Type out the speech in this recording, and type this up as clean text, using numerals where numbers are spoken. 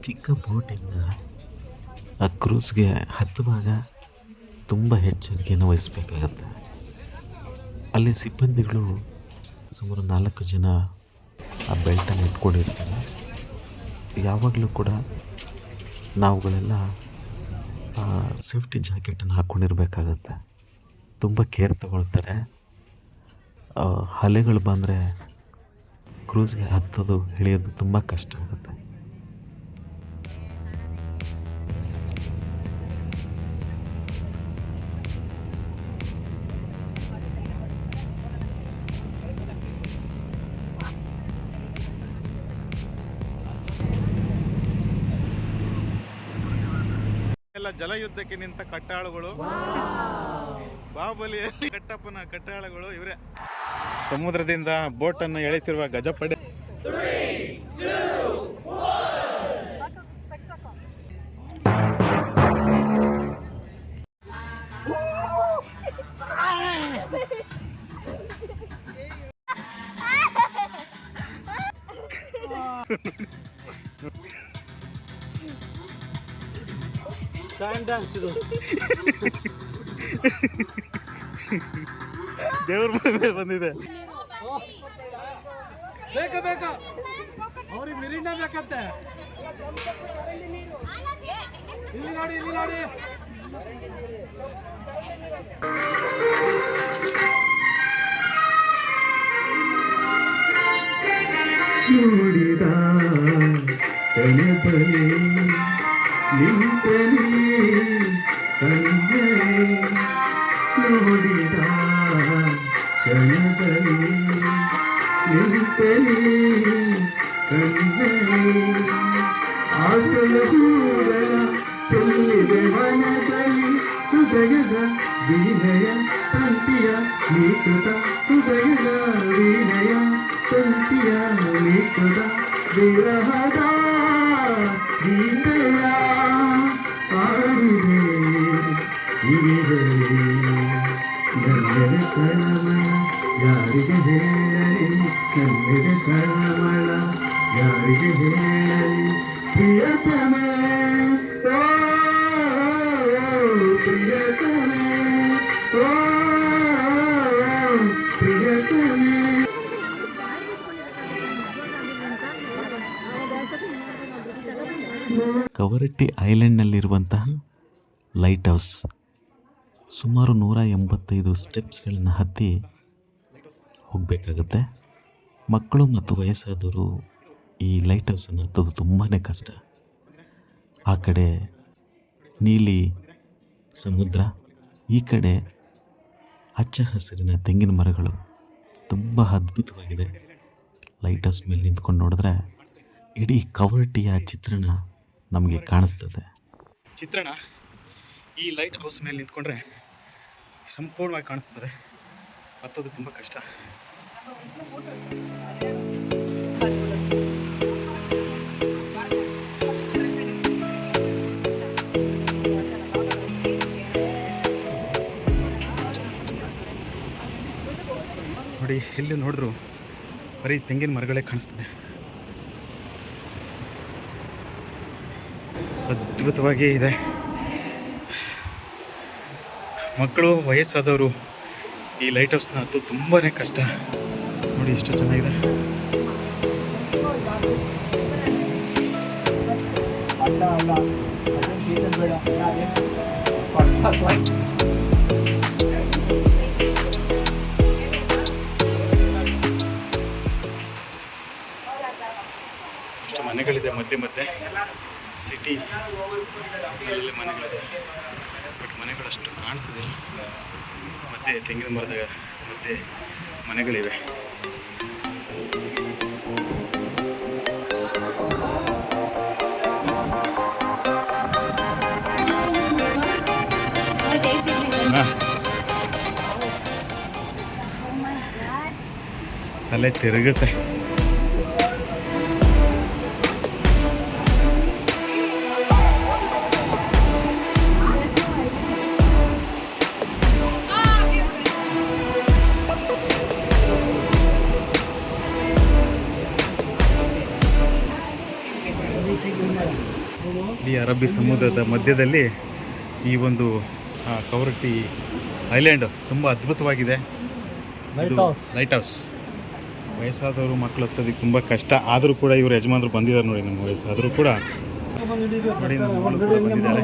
ಚಿಕ್ಕ ಬೋಟಿಂದ ಆ ಕ್ರೂಸ್ಗೆ ಹತ್ತುವಾಗ ತುಂಬ ಎಚ್ಚರಿಕೆಯನ್ನು ವಹಿಸಬೇಕಾಗತ್ತೆ. ಅಲ್ಲಿ ಸಿಬ್ಬಂದಿಗಳು ಸುಮಾರು 4 ಜನ ಆ ಬೆಲ್ಟನ್ನು ಇಟ್ಕೊಂಡಿರ್ತಾರೆ. ಯಾವಾಗಲೂ ಕೂಡ ನಾವುಗಳೆಲ್ಲ ಸೇಫ್ಟಿ ಜಾಕೆಟನ್ನು ಹಾಕ್ಕೊಂಡಿರ್ಬೇಕಾಗತ್ತೆ. ತುಂಬ ಕೇರ್ ತಗೊಳ್ತಾರೆ. ಅಲೆಗಳು ಬಂದರೆ ಕ್ರೂಸ್ಗೆ ಹತ್ತೋದು ಇಳಿಯೋದು ತುಂಬ ಕಷ್ಟ ಆಗುತ್ತೆ. ಎಲ್ಲ ಜಲಯುದ್ಧಕ್ಕೆ ನಿಂತ ಕಟ್ಟಾಳುಗಳು, ಬಾಹುಬಲಿಯಲ್ಲಿ ಕಟ್ಟಪ್ಪನ ಕಟ್ಟಾಳುಗಳು ಇವರೇ. ಸಮುದ್ರದಿಂದ ಬೋಟ್ ಅನ್ನು ಎಳೆತಿರುವ ಗಜಪಡೆ. ದೇವ್ರ ಮೇಲೆ ಬಂದಿದೆ. ಬೇಕಾ ಅವ್ರಿಗೆ ಮಿರಿಂಡ ಬೇಕಂತೆ. ಇಲ್ಲಿ ನೋಡಿ ನೋಡಿದ ಕನಪಲಿ ನಿಂತಲಿ ಕಣ್ಣಲಿ, ನೋಡಿದ ಕನಪಲಿ ನಿಂತಲಿ ಕಣ್ಣಲಿ, ಆಸಲ ಹೂಗಳ ಚೆಲ್ಲಿದೆ ವನದಲ್ಲಿ, ಹೃದಯದ ವೀಣೆಯ ತಂತಿಯ ನೀಕುತ, ಹೃದಯದ ವೀಣೆಯ ತಂತಿಯ ನೀಕುತ, ವಿರಹದ ಗೀತೆಯ ಆಡಿದೆ ಇವೆ ನನ್ನೆದೆ ಕಳವಳ ಯಾರಿಗೆ ಹೇಳಲಿ, ನನ್ನೆದೆ ಕಳವಳ ಯಾರಿಗೆ ಹೇಳಲಿ, ಪ್ರಿಯತಮೆ ಓ ಪ್ರಿಯತಮೆ ಓ ಪ್ರಿಯತಮೆ. ಕವರಟ್ಟಿ ಐಲ್ಯಾಂಡ್ನಲ್ಲಿರುವಂತಹ ಲೈಟ್ ಹೌಸ್ ಸುಮಾರು 185 ಸ್ಟೆಪ್ಸ್ಗಳನ್ನು ಹತ್ತಿ ಹೋಗಬೇಕಾಗತ್ತೆ. ಮಕ್ಕಳು ಮತ್ತು ವಯಸ್ಸಾದವರು ಈ ಲೈಟ್ ಹೌಸನ್ನು ಹತ್ತೋದು ತುಂಬಾ ಕಷ್ಟ. ಆ ಕಡೆ ನೀಲಿ ಸಮುದ್ರ, ಈ ಕಡೆ ಹಚ್ಚ ಹಸಿರಿನ ತೆಂಗಿನ ಮರಗಳು, ತುಂಬ ಅದ್ಭುತವಾಗಿದೆ. ಲೈಟ್ ಹೌಸ್ ಮೇಲೆ ನಿಂತ್ಕೊಂಡು ನೋಡಿದ್ರೆ ಇಡೀ ಕವರಟ್ಟಿಯ ಚಿತ್ರಣ ನಮಗೆ ಕಾಣಿಸ್ತದೆ. ಚಿತ್ರಣ ಈ ಲೈಟ್ ಹೌಸ್ ಮೇಲೆ ನಿಂತ್ಕೊಂಡ್ರೆ ಸಂಪೂರ್ಣವಾಗಿ ಕಾಣಿಸ್ತದೆ. ಹತ್ತೋದು ತುಂಬ ಕಷ್ಟ. ನೋಡಿ, ಎಲ್ಲಿ ನೋಡಿದ್ರು ಬರೀ ತೆಂಗಿನ ಮರಗಳೇ ಕಾಣಿಸ್ತದೆ. ಅದ್ಭುತವಾಗಿ ಇದೆ. ಮಕ್ಕಳು, ವಯಸ್ಸಾದವರು ಈ ಲೈಟ್ ಹೌಸ್ನ ಹತ್ತು ತುಂಬಾ ಕಷ್ಟ. ನೋಡಿ ಎಷ್ಟು ಚೆನ್ನಾಗಿದೆ. ಇಷ್ಟು ಮನೆಗಳಿದೆ ಮಧ್ಯೆ ಸಿಟಿ ಅಲ್ಲೇ ಮನೆಗಳಿದೆ. ಬಟ್ ಮನೆಗಳಷ್ಟು ಕಾಣಿಸೋದಿಲ್ಲ. ಮತ್ತೆ ತೆಂಗಿನ ಮರದ ಮತ್ತೆ ಮನೆಗಳಿವೆ. ತಲೆ ತಿರುಗುತ್ತೆ. ಇಡೀ ಅರಬ್ಬಿ ಸಮುದ್ರದ ಮಧ್ಯದಲ್ಲಿ ಈ ಒಂದು ಕವರಟ್ಟಿ ಐಲ್ಯಾಂಡ್ ತುಂಬ ಅದ್ಭುತವಾಗಿದೆ. ಲೈಟ್ ಹೌಸ್ ವಯಸ್ಸಾದವರು ಮಕ್ಕಳು ಹತ್ತೋದಕ್ಕೆ ತುಂಬ ಕಷ್ಟ. ಆದರೂ ಕೂಡ ಇವರು ಯಜಮಾನರು ಬಂದಿದ್ದಾರೆ ನೋಡಿ. ನಮ್ಮ ವಯಸ್ಸಾದರೂ ಕೂಡ ನೋಡಿ ನಮ್ಮ ಮಗಳು ಕೂಡ ಬಂದಿದ್ದಾಳೆ.